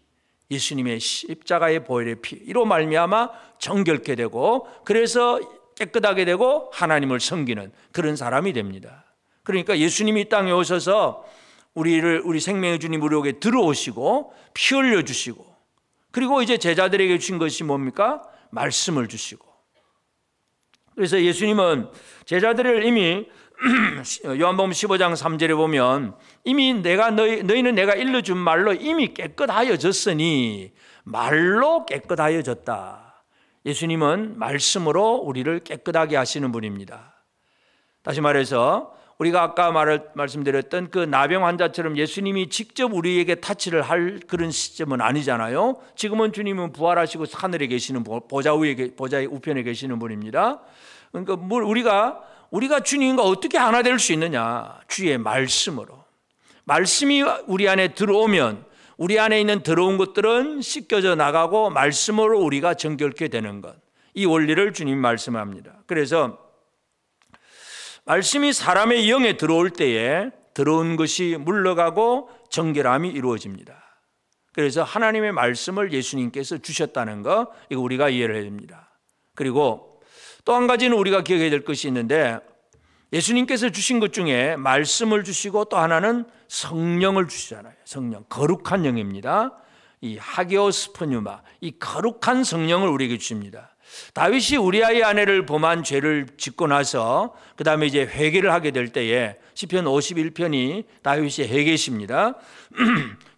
예수님의 십자가의 보혈의 피, 이로 말미암아 정결케 되고 그래서 깨끗하게 되고 하나님을 섬기는 그런 사람이 됩니다. 그러니까 예수님이 이 땅에 오셔서 우리 생명의 주님 우리에게 들어오시고 피 흘려 주시고, 그리고 이제 제자들에게 주신 것이 뭡니까? 말씀을 주시고. 그래서 예수님은 제자들을 이미 요한복음 15장 3절에 보면 이미 너희는 내가 일러준 말로 이미 깨끗하여졌으니 말로 깨끗하여졌다. 예수님은 말씀으로 우리를 깨끗하게 하시는 분입니다. 다시 말해서 우리가 아까 말씀드렸던 그 나병 환자처럼 예수님이 직접 우리에게 타치를 할 그런 시점은 아니잖아요. 지금은 주님은 부활하시고 하늘에 계시는 보좌의 우편에 계시는 분입니다. 그러니까 우리가 주님과 어떻게 하나 될 수 있느냐? 주의 말씀으로. 말씀이 우리 안에 들어오면 우리 안에 있는 더러운 것들은 씻겨져 나가고 말씀으로 우리가 정결케 되는 것. 이 원리를 주님이 말씀합니다. 그래서 말씀이 사람의 영에 들어올 때에 더러운 것이 물러가고 정결함이 이루어집니다. 그래서 하나님의 말씀을 예수님께서 주셨다는 거, 이거 우리가 이해를 해야 됩니다. 그리고 또 한 가지는 우리가 기억해야 될 것이 있는데, 예수님께서 주신 것 중에 말씀을 주시고 또 하나는 성령을 주시잖아요. 성령, 거룩한 영입니다. 이 하게오스포뉴마, 이 거룩한 성령을 우리에게 주십니다. 다윗이 우리아의 아내를 범한 죄를 짓고 나서 그 다음에 이제 회개를 하게 될 때에 시편 51편이 다윗의 회개시입니다.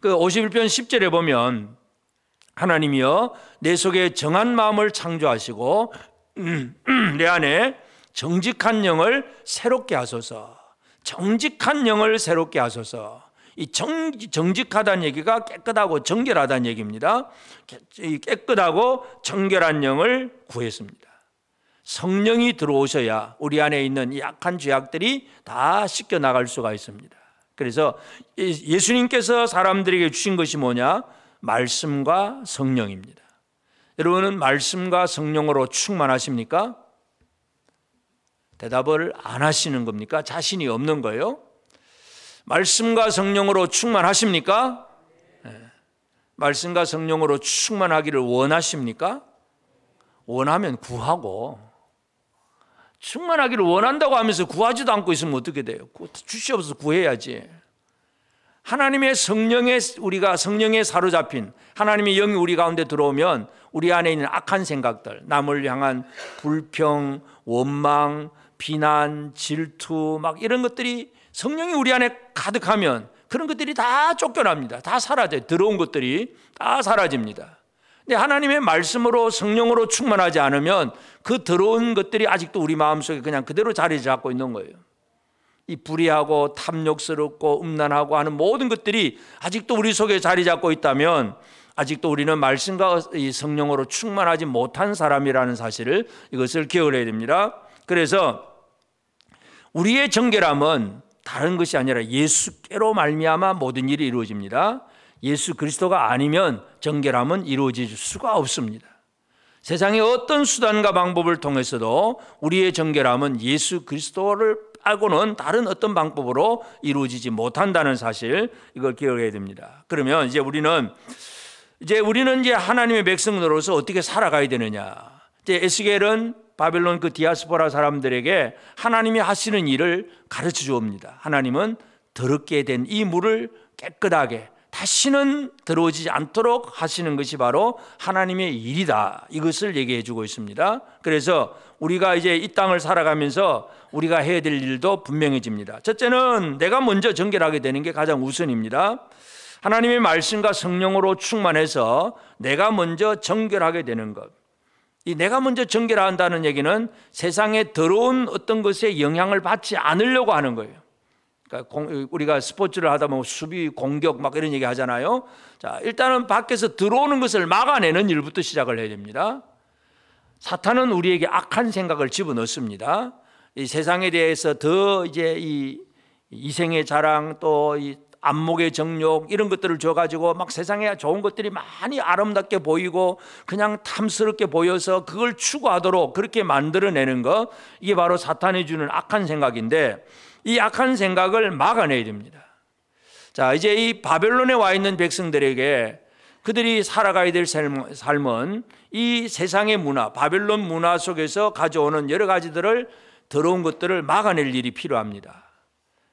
그 51편 10절에 보면 하나님이여 내 속에 정한 마음을 창조하시고 내 안에 정직한 영을 새롭게 하소서. 정직한 영을 새롭게 하소서. 이 정직하다는 얘기가 깨끗하고 정결하다는 얘기입니다. 깨끗하고 정결한 영을 구했습니다. 성령이 들어오셔야 우리 안에 있는 약한 죄악들이 다 씻겨나갈 수가 있습니다. 그래서 예수님께서 사람들에게 주신 것이 뭐냐? 말씀과 성령입니다. 여러분은 말씀과 성령으로 충만하십니까? 대답을 안 하시는 겁니까? 자신이 없는 거예요? 말씀과 성령으로 충만하십니까? 네. 말씀과 성령으로 충만하기를 원하십니까? 원하면 구하고, 충만하기를 원한다고 하면서 구하지도 않고 있으면 어떻게 돼요? 주시옵소서 구해야지. 하나님의 우리가 성령에 사로잡힌 하나님의 영이 우리 가운데 들어오면 우리 안에 있는 악한 생각들, 남을 향한 불평, 원망, 비난, 질투 막 이런 것들이 성령이 우리 안에 가득하면 그런 것들이 다 쫓겨납니다. 다 사라져요. 더러운 것들이 다 사라집니다. 근데 하나님의 말씀으로 성령으로 충만하지 않으면 그 더러운 것들이 아직도 우리 마음속에 그냥 그대로 자리 잡고 있는 거예요. 이 불의하고 탐욕스럽고 음란하고 하는 모든 것들이 아직도 우리 속에 자리 잡고 있다면 아직도 우리는 말씀과 이 성령으로 충만하지 못한 사람이라는 사실을, 이것을 기억을 해야 됩니다. 그래서 우리의 정결함은 다른 것이 아니라 예수께로 말미암아 모든 일이 이루어집니다. 예수 그리스도가 아니면 정결함은 이루어질 수가 없습니다. 세상의 어떤 수단과 방법을 통해서도 우리의 정결함은 예수 그리스도를 빼고는 다른 어떤 방법으로 이루어지지 못한다는 사실, 이걸 기억해야 됩니다. 그러면 이제 우리는 하나님의 백성으로서 어떻게 살아가야 되느냐? 이제 에스겔은 바벨론 그 디아스포라 사람들에게 하나님이 하시는 일을 가르쳐 주옵니다. 하나님은 더럽게 된 이 물을 깨끗하게 다시는 들어오지 않도록 하시는 것이 바로 하나님의 일이다. 이것을 얘기해 주고 있습니다. 그래서 우리가 이제 이 땅을 살아가면서 우리가 해야 될 일도 분명해집니다. 첫째는 내가 먼저 정결하게 되는 게 가장 우선입니다. 하나님의 말씀과 성령으로 충만해서 내가 먼저 정결하게 되는 것. 이 내가 먼저 정결한다는 얘기는 세상에 더러운 어떤 것에 영향을 받지 않으려고 하는 거예요. 그러니까 우리가 스포츠를 하다 보면 수비, 공격 막 이런 얘기 하잖아요. 자, 일단은 밖에서 들어오는 것을 막아내는 일부터 시작을 해야 됩니다. 사탄은 우리에게 악한 생각을 집어넣습니다. 이 세상에 대해서 더 이제 이 이생의 자랑 또 이 안목의 정욕 이런 것들을 줘가지고 막 세상에 좋은 것들이 많이 아름답게 보이고 그냥 탐스럽게 보여서 그걸 추구하도록 그렇게 만들어내는 것, 이게 바로 사탄이 주는 악한 생각인데 이 악한 생각을 막아내야 됩니다. 자, 이제 이 바벨론에 와 있는 백성들에게 그들이 살아가야 될 삶은 이 세상의 문화, 바벨론 문화 속에서 가져오는 여러 가지들을 더러운 것들을 막아낼 일이 필요합니다.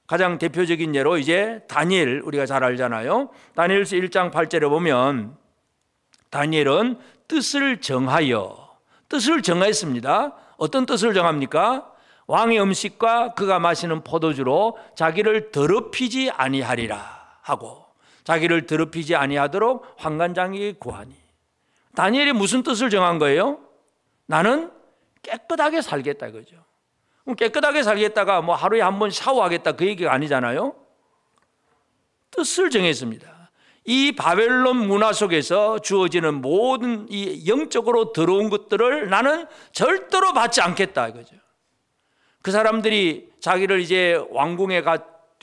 가장 대표적인 예로 이제 다니엘, 우리가 잘 알잖아요. 다니엘서 1장 8절에 보면 다니엘은 뜻을 정하였습니다. 어떤 뜻을 정합니까? 왕의 음식과 그가 마시는 포도주로 자기를 더럽히지 아니하리라 하고, 자기를 더럽히지 아니하도록 환관장에게 구하니. 다니엘이 무슨 뜻을 정한 거예요? 나는 깨끗하게 살겠다 이거죠. 그럼 깨끗하게 살겠다가 뭐 하루에 한 번 샤워하겠다 그 얘기가 아니잖아요. 뜻을 정했습니다. 이 바벨론 문화 속에서 주어지는 모든 이 영적으로 더러운 것들을 나는 절대로 받지 않겠다 이거죠. 그 사람들이 자기를 이제 왕궁에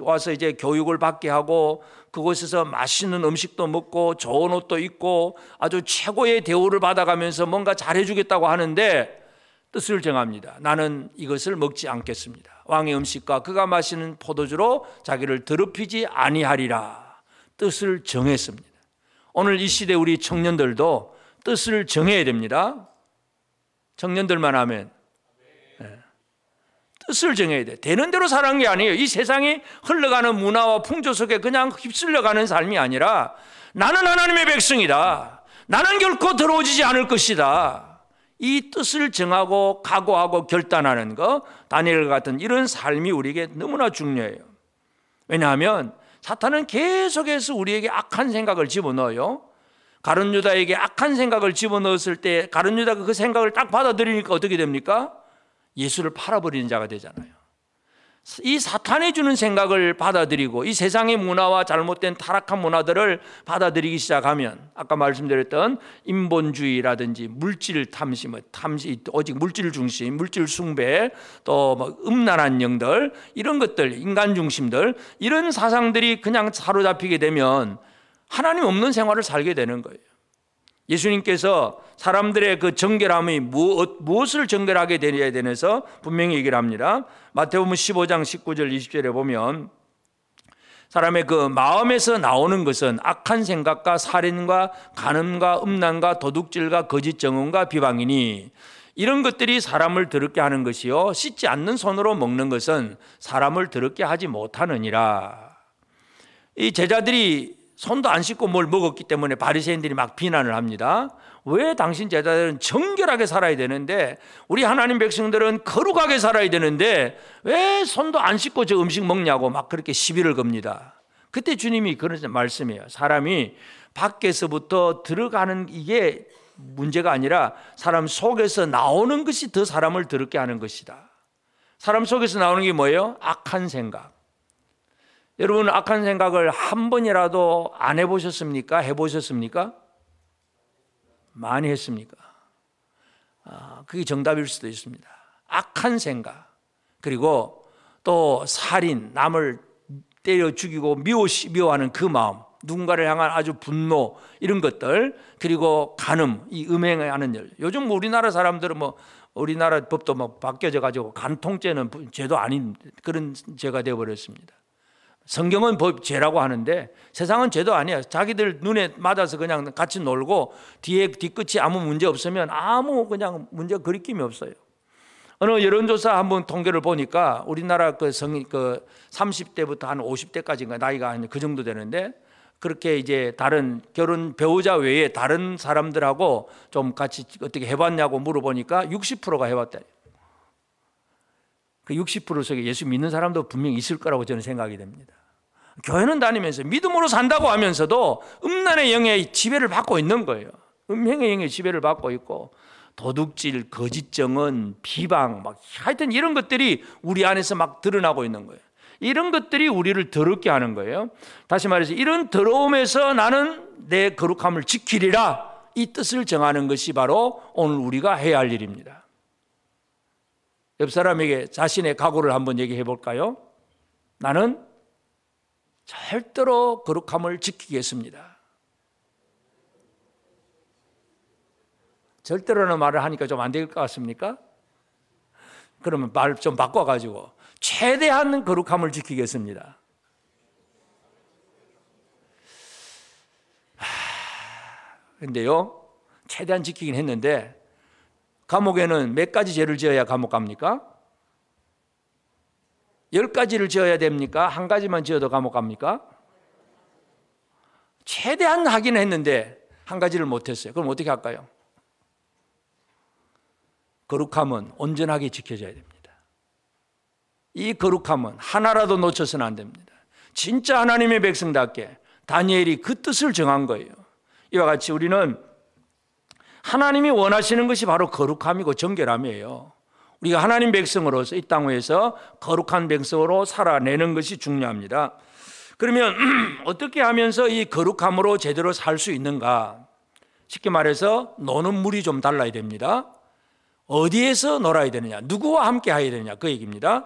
와서 이제 교육을 받게 하고 그곳에서 맛있는 음식도 먹고 좋은 옷도 입고 아주 최고의 대우를 받아가면서 뭔가 잘해주겠다고 하는데 뜻을 정합니다. 나는 이것을 먹지 않겠습니다. 왕의 음식과 그가 마시는 포도주로 자기를 더럽히지 아니하리라. 뜻을 정했습니다. 오늘 이 시대 우리 청년들도 뜻을 정해야 됩니다. 청년들만 하면 뜻을 정해야 돼. 되는 대로 사는 게 아니에요. 이 세상이 흘러가는 문화와 풍조 속에 그냥 휩쓸려가는 삶이 아니라 나는 하나님의 백성이다. 나는 결코 들어오지 않을 것이다. 이 뜻을 정하고 각오하고 결단하는 것, 다니엘 같은 이런 삶이 우리에게 너무나 중요해요. 왜냐하면 사탄은 계속해서 우리에게 악한 생각을 집어넣어요. 가룟 유다에게 악한 생각을 집어넣었을 때 가룟 유다가 그 생각을 딱 받아들이니까 어떻게 됩니까? 예수를 팔아버리는 자가 되잖아요. 이 사탄이 주는 생각을 받아들이고 이 세상의 문화와 잘못된 타락한 문화들을 받아들이기 시작하면 아까 말씀드렸던 인본주의라든지 물질 탐심, 오직 물질 중심, 물질 숭배, 또 뭐 음란한 영들, 이런 것들, 인간 중심들, 이런 사상들이 그냥 사로잡히게 되면 하나님 없는 생활을 살게 되는 거예요. 예수님께서 사람들의 그 정결함이 무엇을 정결하게 되어야 되면서 분명히 얘기를 합니다. 마태복음 15장 19절 20절에 보면 사람의 그 마음에서 나오는 것은 악한 생각과 살인과 간음과 음란과 도둑질과 거짓 증언과 비방이니 이런 것들이 사람을 더럽게 하는 것이요 씻지 않는 손으로 먹는 것은 사람을 더럽게 하지 못하느니라. 이 제자들이 손도 안 씻고 뭘 먹었기 때문에 바리새인들이 막 비난을 합니다. 왜 당신 제자들은 정결하게 살아야 되는데 우리 하나님 백성들은 거룩하게 살아야 되는데 왜 손도 안 씻고 저 음식 먹냐고 막 그렇게 시비를 겁니다. 그때 주님이 그런 말씀이에요. 사람이 밖에서부터 들어가는 이게 문제가 아니라 사람 속에서 나오는 것이 더 사람을 더럽게 하는 것이다. 사람 속에서 나오는 게 뭐예요? 악한 생각. 여러분 악한 생각을 한 번이라도 안 해보셨습니까? 해보셨습니까? 많이 했습니까? 그게 정답일 수도 있습니다. 악한 생각, 그리고 또 살인, 남을 때려 죽이고 미워하는 그 마음, 누군가를 향한 아주 분노, 이런 것들, 그리고 간음, 이 음행하는 일. 요즘 우리나라 사람들은 뭐 우리나라 법도 뭐 바뀌어져 가지고 간통죄는 죄도 아닌 그런 죄가 되어버렸습니다. 성경은 죄라고 하는데 세상은 죄도 아니야. 자기들 눈에 맞아서 그냥 같이 놀고 뒤끝이 아무 문제 없으면 아무 그냥 문제 거리낌이 없어요. 어느 여론조사 한번 통계를 보니까 우리나라 그 30대부터 한 50대까지인가 나이가 한 그 정도 되는데 그렇게 이제 다른 결혼 배우자 외에 다른 사람들하고 좀 같이 어떻게 해봤냐고 물어보니까 60%가 해봤다. 그 60% 속에 예수 믿는 사람도 분명히 있을 거라고 저는 생각이 됩니다. 교회는 다니면서 믿음으로 산다고 하면서도 음란의 영의 지배를 받고 있는 거예요. 음행의 영의 지배를 받고 있고, 도둑질, 거짓정언, 비방, 막 하여튼 이런 것들이 우리 안에서 막 드러나고 있는 거예요. 이런 것들이 우리를 더럽게 하는 거예요. 다시 말해서 이런 더러움에서 나는 내 거룩함을 지키리라, 이 뜻을 정하는 것이 바로 오늘 우리가 해야 할 일입니다. 옆 사람에게 자신의 각오를 한번 얘기해 볼까요? 나는 절대로 거룩함을 지키겠습니다. 절대로라는 말을 하니까 좀 안 될 것 같습니까? 그러면 말 좀 바꿔가지고 최대한 거룩함을 지키겠습니다. 근데요, 최대한 지키긴 했는데 감옥에는 몇 가지 죄를 지어야 감옥 갑니까? 10가지를 지어야 됩니까? 한 가지만 지어도 감옥 갑니까? 최대한 하긴 했는데 한 가지를 못했어요. 그럼 어떻게 할까요? 거룩함은 온전하게 지켜져야 됩니다. 이 거룩함은 하나라도 놓쳐서는 안 됩니다. 진짜 하나님의 백성답게 다니엘이 그 뜻을 정한 거예요. 이와 같이 우리는 하나님이 원하시는 것이 바로 거룩함이고 정결함이에요. 우리가 하나님 백성으로서 이 땅 위에서 거룩한 백성으로 살아내는 것이 중요합니다. 그러면 어떻게 하면서 이 거룩함으로 제대로 살 수 있는가? 쉽게 말해서 노는 물이 좀 달라야 됩니다. 어디에서 놀아야 되느냐, 누구와 함께 해야 되느냐, 그 얘기입니다.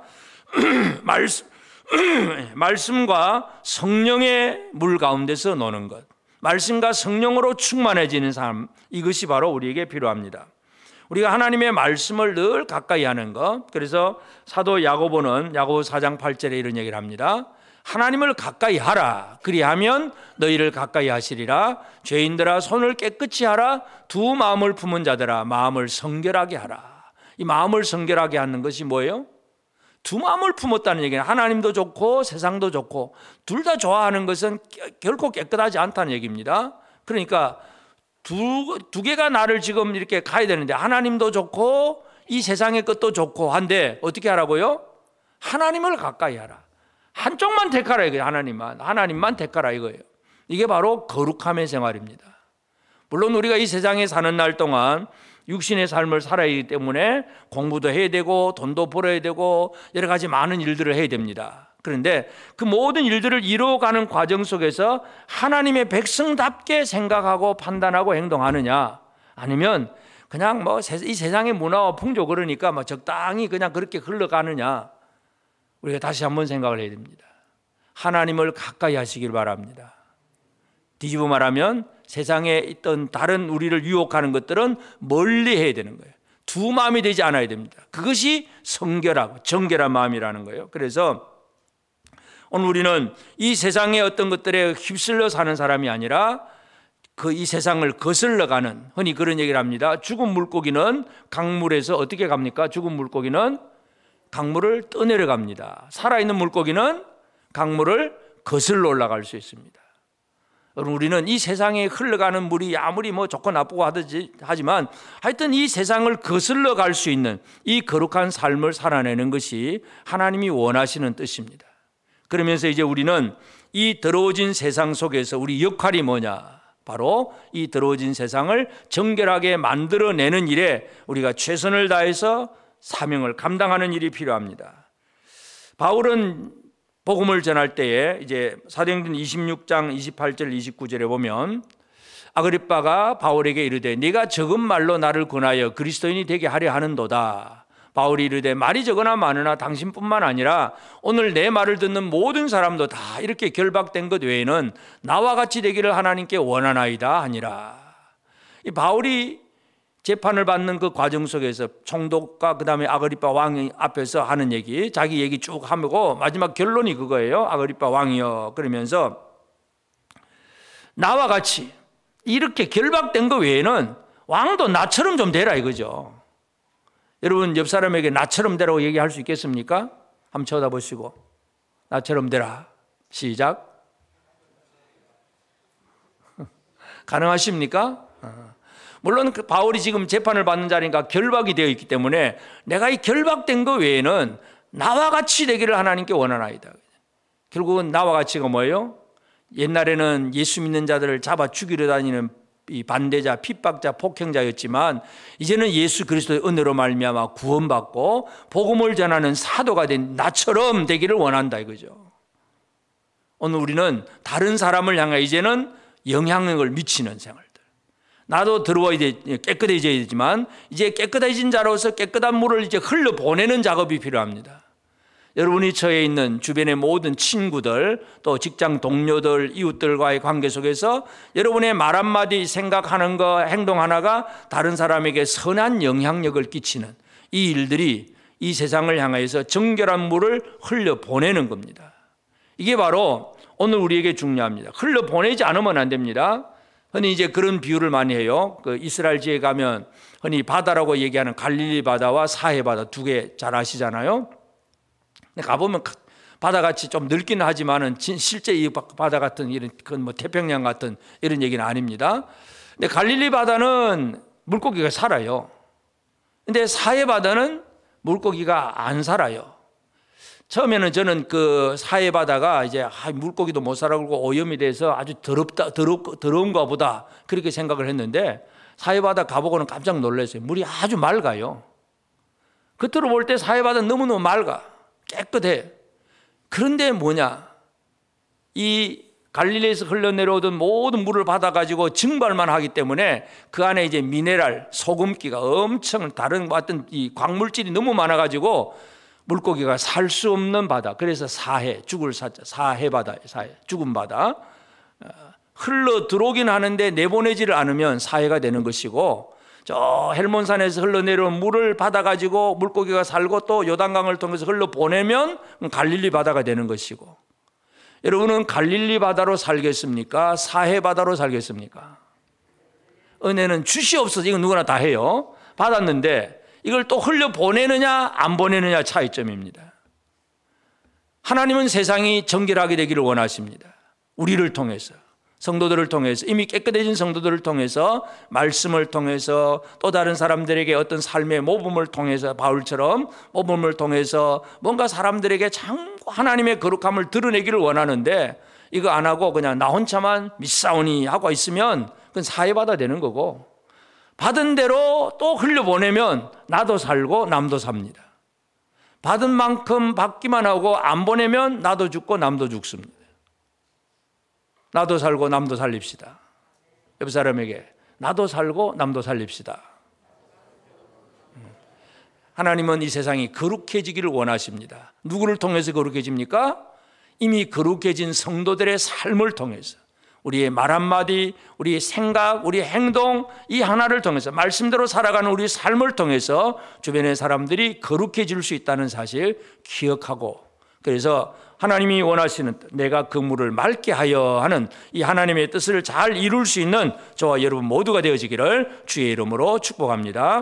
말씀과 성령의 물 가운데서 노는 것, 말씀과 성령으로 충만해지는 삶, 이것이 바로 우리에게 필요합니다. 우리가 하나님의 말씀을 늘 가까이 하는 것. 그래서 사도 야고보는 야고보 4장 8절에 이런 얘기를 합니다. 하나님을 가까이 하라. 그리하면 너희를 가까이 하시리라. 죄인들아 손을 깨끗이 하라. 두 마음을 품은 자들아 마음을 성결하게 하라. 이 마음을 성결하게 하는 것이 뭐예요? 두 마음을 품었다는 얘기는 하나님도 좋고 세상도 좋고 둘 다 좋아하는 것은 결코 깨끗하지 않다는 얘기입니다. 그러니까 두 개가 나를 지금 이렇게 가야 되는데 하나님도 좋고 이 세상의 것도 좋고 한데 어떻게 하라고요? 하나님을 가까이 하라. 한쪽만 택하라 이거예요. 하나님만 택하라 이거예요. 이게 바로 거룩함의 생활입니다. 물론 우리가 이 세상에 사는 날 동안 육신의 삶을 살아야 하기 때문에 공부도 해야 되고 돈도 벌어야 되고 여러 가지 많은 일들을 해야 됩니다. 그런데 그 모든 일들을 이루어가는 과정 속에서 하나님의 백성답게 생각하고 판단하고 행동하느냐, 아니면 그냥 뭐 이 세상의 문화와 풍조 그러니까 뭐 적당히 그냥 그렇게 흘러가느냐, 우리가 다시 한번 생각을 해야 됩니다. 하나님을 가까이 하시길 바랍니다. 뒤집어 말하면 세상에 있던 다른 우리를 유혹하는 것들은 멀리 해야 되는 거예요. 두 마음이 되지 않아야 됩니다. 그것이 성결하고 정결한 마음이라는 거예요. 그래서 오늘 우리는 이 세상의 어떤 것들에 휩쓸려 사는 사람이 아니라 이 세상을 거슬러가는, 흔히 그런 얘기를 합니다. 죽은 물고기는 강물에서 어떻게 갑니까? 죽은 물고기는 강물을 떠내려 갑니다. 살아있는 물고기는 강물을 거슬러 올라갈 수 있습니다. 여러분, 우리는 이 세상에 흘러가는 물이 아무리 뭐 좋고 나쁘고 하지만 하여튼 이 세상을 거슬러 갈 수 있는 이 거룩한 삶을 살아내는 것이 하나님이 원하시는 뜻입니다. 그러면서 이제 우리는 이 더러워진 세상 속에서 우리 역할이 뭐냐? 바로 이 더러워진 세상을 정결하게 만들어내는 일에 우리가 최선을 다해서 사명을 감당하는 일이 필요합니다. 바울은 복음을 전할 때에 이제 사도행전 26장 28절 29절에 보면 아그리빠가 바울에게 이르되 네가 적은 말로 나를 권하여 그리스도인이 되게 하려 하는도다. 바울이 이르되 말이 적으나 많으나 당신뿐만 아니라 오늘 내 말을 듣는 모든 사람도 다 이렇게 결박된 것 외에는 나와 같이 되기를 하나님께 원하나이다 하니라. 이 바울이 재판을 받는 그 과정 속에서 총독과 그 다음에 아그리빠 왕 앞에서 하는 얘기, 자기 얘기 쭉 하고 마지막 결론이 그거예요. 아그리빠 왕이여, 그러면서 나와 같이 이렇게 결박된 것 외에는 왕도 나처럼 좀 되라 이거죠. 여러분, 옆 사람에게 나처럼 되라고 얘기할 수 있겠습니까? 한번 쳐다보시고 나처럼 되라. 시작. 가능하십니까? 물론 바울이 지금 재판을 받는 자리니까 결박이 되어 있기 때문에 내가 이 결박된 거 외에는 나와 같이 되기를 하나님께 원하나이다. 결국은 나와 같이가 뭐예요? 옛날에는 예수 믿는 자들을 잡아 죽이려 다니는 이 반대자, 핍박자, 폭행자였지만 이제는 예수 그리스도의 은혜로 말미암아 구원받고 복음을 전하는 사도가 된 나처럼 되기를 원한다 이거죠. 오늘 우리는 다른 사람을 향해 이제는 영향력을 미치는 생활들. 나도 들어와야 돼, 깨끗해져야 되지만 이제 깨끗해진 자로서 깨끗한 물을 이제 흘려보내는 작업이 필요합니다. 여러분이 처해 있는 주변의 모든 친구들, 또 직장 동료들, 이웃들과의 관계 속에서 여러분의 말 한마디, 생각하는 거, 행동 하나가 다른 사람에게 선한 영향력을 끼치는 이 일들이 이 세상을 향해서 정결한 물을 흘려보내는 겁니다. 이게 바로 오늘 우리에게 중요합니다. 흘려보내지 않으면 안 됩니다. 흔히 이제 그런 비유를 많이 해요. 그 이스라엘 지에 가면 흔히 바다라고 얘기하는 갈릴리 바다와 사해 바다 두 개 잘 아시잖아요. 가보면 바다같이 좀 넓기는 하지만은 실제 이 바다 같은 이런 그건 뭐 태평양 같은 이런 얘기는 아닙니다. 근데 갈릴리 바다는 물고기가 살아요. 근데 사해 바다는 물고기가 안 살아요. 처음에는 저는 그 사해 바다가 이제 물고기도 못 살아 그러고 오염이 돼서 아주 더러운가 보다 그렇게 생각을 했는데 사해 바다 가보고는 깜짝 놀랐어요. 물이 아주 맑아요. 겉으로 볼 때 사해 바다는 너무너무 맑아. 깨끗해. 그런데 뭐냐? 이 갈릴리에서 흘러내려오던 모든 물을 받아가지고 증발만 하기 때문에 그 안에 이제 미네랄, 소금기가 엄청 다른 어떤 이 광물질이 너무 많아가지고 물고기가 살 수 없는 바다. 그래서 사해, 죽을 사자, 사해 바다, 사해, 죽은 바다. 흘러 들어오긴 하는데 내보내지를 않으면 사해가 되는 것이고 저 헬몬산에서 흘러내려온 물을 받아가지고 물고기가 살고 또 요단강을 통해서 흘러보내면 갈릴리 바다가 되는 것이고 여러분은 갈릴리 바다로 살겠습니까? 사해 바다로 살겠습니까? 은혜는 주시옵소서 이건 누구나 다 해요. 받았는데 이걸 또 흘려보내느냐 안 보내느냐 차이점입니다. 하나님은 세상이 정결하게 되기를 원하십니다. 우리를 통해서. 성도들을 통해서 이미 깨끗해진 성도들을 통해서 말씀을 통해서 또 다른 사람들에게 어떤 삶의 모범을 통해서 바울처럼 모범을 통해서 뭔가 사람들에게 참 하나님의 거룩함을 드러내기를 원하는데 이거 안 하고 그냥 나 혼자만 믿사오니 하고 있으면 그건 사해받아 되는 거고 받은 대로 또 흘려보내면 나도 살고 남도 삽니다. 받은 만큼 받기만 하고 안 보내면 나도 죽고 남도 죽습니다. 나도 살고 남도 살립시다. 옆 사람에게 나도 살고 남도 살립시다. 하나님은 이 세상이 거룩해지기를 원하십니다. 누구를 통해서 거룩해집니까? 이미 거룩해진 성도들의 삶을 통해서 우리의 말 한마디, 우리의 생각, 우리의 행동 이 하나를 통해서 말씀대로 살아가는 우리의 삶을 통해서 주변의 사람들이 거룩해질 수 있다는 사실 기억하고 그래서 하나님이 원하시는 내가 그 물을 맑게 하여 하는 이 하나님의 뜻을 잘 이룰 수 있는 저와 여러분 모두가 되어지기를 주의 이름으로 축복합니다.